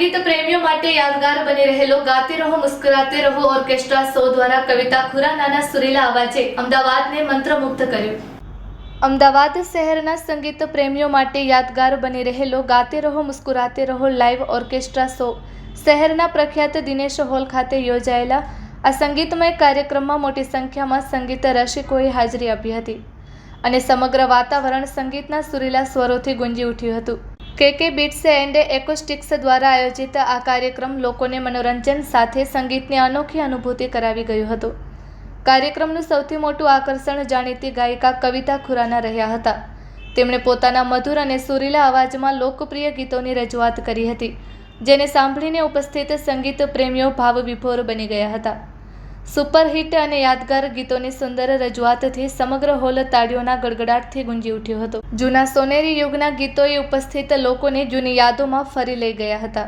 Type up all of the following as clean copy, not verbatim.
संगीत प्रेमियों માટે યાદગાર બની રહેલો ગાતે રહો મુસ્કરાતે રહો ઓર્કેસ્ટ્રા શો દ્વારા કવિતા ખુરાનાના સુરીલા અવાજે અમદાવાદને મંત્રમુગ્ધ કર્યું। અમદાવાદ શહેરના સંગીત પ્રેમીઓ માટે યાદગાર બની રહેલો ગાતે રહો મુસ્કરાતે રહો લાઇવ ઓર્કેસ્ટ્રા શો શહેરના પ્રખ્યાત દિનેશ હોલ ખાતે યોજાયેલા આ સંગીતમય કાર્યક્રમમાં મોટી સંખ્યામાં સંગીત રસિકોએ હાજરી આપી હતી અને સમગ્ર વાતાવરણ સંગીતના સુરીલા સ્વરોથી ગુંજી ઉઠ્યું હતું। કે બીટ્સ એન્ડ એકોસ્ટિક્સ દ્વારા આયોજિત આ કાર્યક્રમ લોકોને મનોરંજન સાથે સંગીતની અનોખી અનુભૂતિ કરાવી ગયું હતું। કાર્યક્રમનું સૌથી મોટું આકર્ષણ જાણીતી ગાયિકા કવિતા ખુરાના રહ્યા હતા। તેમણે પોતાના મધુર અને સુરીલા અવાજમાં લોકપ્રિય ગીતોની રજૂઆત કરી હતી, જેને સાંભળીને ઉપસ્થિત સંગીત પ્રેમીઓ ભાવવિભોર બની ગયા હતા। સુપરહિટ અને યાદગાર ગીતોની સુંદર રજૂઆતથી સમગ્ર હોલ તાળીઓના ગડગડાટથી ગુંજી ઉઠ્યો હતો। જૂના સોનેરી યુગના ગીતોએ ઉપસ્થિત લોકોને જૂની યાદોમાં ફરી લઈ ગયા હતા।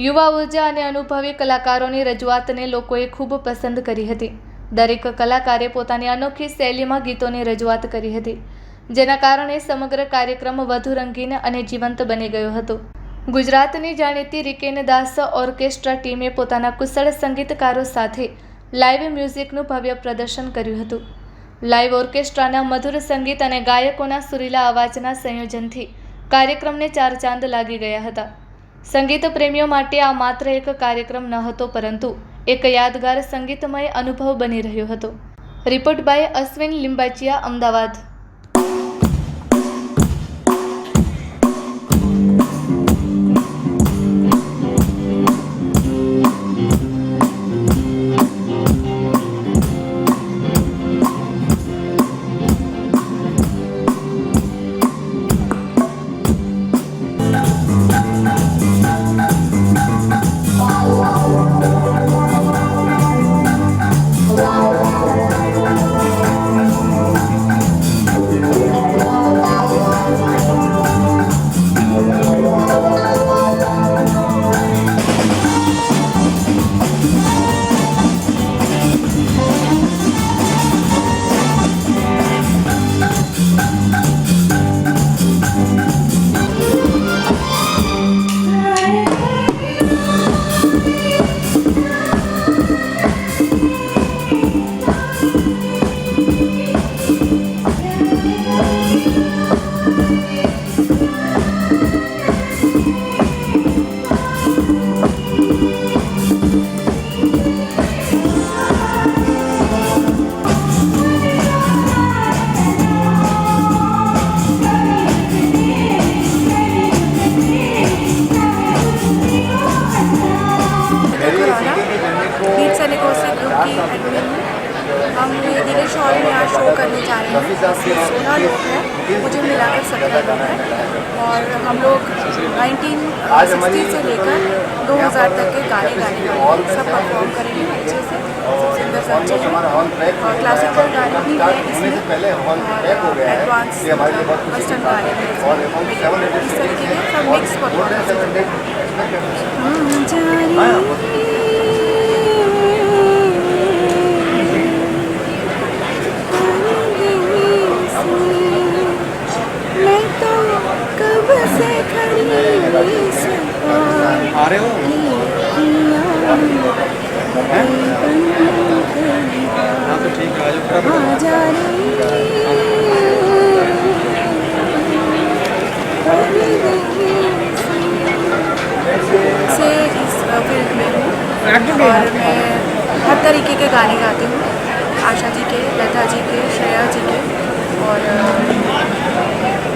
યુવા ઉર્જા અને અનુભવી કલાકારોની રજૂઆતને લોકોએ ખૂબ પસંદ કરી હતી। દરેક કલાકારે પોતાની અનોખી શૈલીમાં ગીતોની રજૂઆત કરી હતી, જેના કારણે સમગ્ર કાર્યક્રમ વધુ રંગીન અને જીવંત બની ગયો હતો। ગુજરાતની જાણીતી રિકેન દાસ ઓર્કેસ્ટ્રા ટીમે પોતાના કુશળ સંગીતકારો સાથે લાઇવ મ્યુઝિકનું ભવ્ય પ્રદર્શન કર્યું હતું। લાઇવ ઓર્કેસ્ટ્રાના મધુર સંગીત અને ગાયકોના સુરીલા અવાજના સંયોજનથી કાર્યક્રમને ચાર ચાંદ લાગી ગયા હતા। સંગીત પ્રેમીઓ માટે આ માત્ર એક કાર્યક્રમ ન હતો, પરંતુ એક યાદગાર સંગીતમય અનુભવ બની રહ્યો હતો। Report by Ashwin Limbachiya, Ahmedabad. Beats and acoustics group की एडमिन हूँ। हम ये दिनेश हॉल में आज शो करने जा रहे हैं। इसमें 16 लोग हैं, मुझे मिलाकर 17 लोग हैं और हम लोग 1960 से लेकर 2000 तक के गाने गाने वाले सब परफॉर्म करेंगे अच्छे से। सिंगर्स अच्छे हैं और क्लासिकल गाने भी हैं इसमें और एडवांस वेस्टर्न गाने भी इस तरीके के सब मिक्स परफॉर्मेंस आ रहे हो हाँ तो ठीक है से इस फील्ड में हूँ और मैं हर तरीके के गाने गाती हूँ। आशा जी के, लता जी के, श्रेया जी के और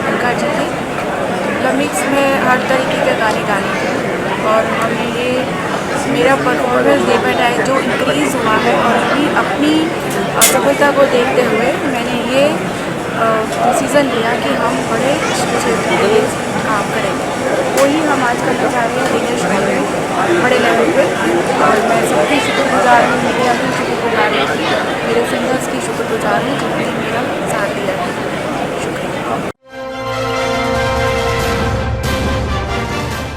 अलका जी के मिक्स में हर तरीके के गाने गाने थे और हमें ये मेरा परफॉर्मेंस डे बाय डे जो इंक्रीज़ हुआ है और अपनी सफलता को देखते हुए मैंने ये डिसीज़न लिया कि हम बड़े क्षेत्र के लिए काम करेंगे। वही हम आज करने जा रहे हैं दिनेश हॉल में बड़े लेवल पे।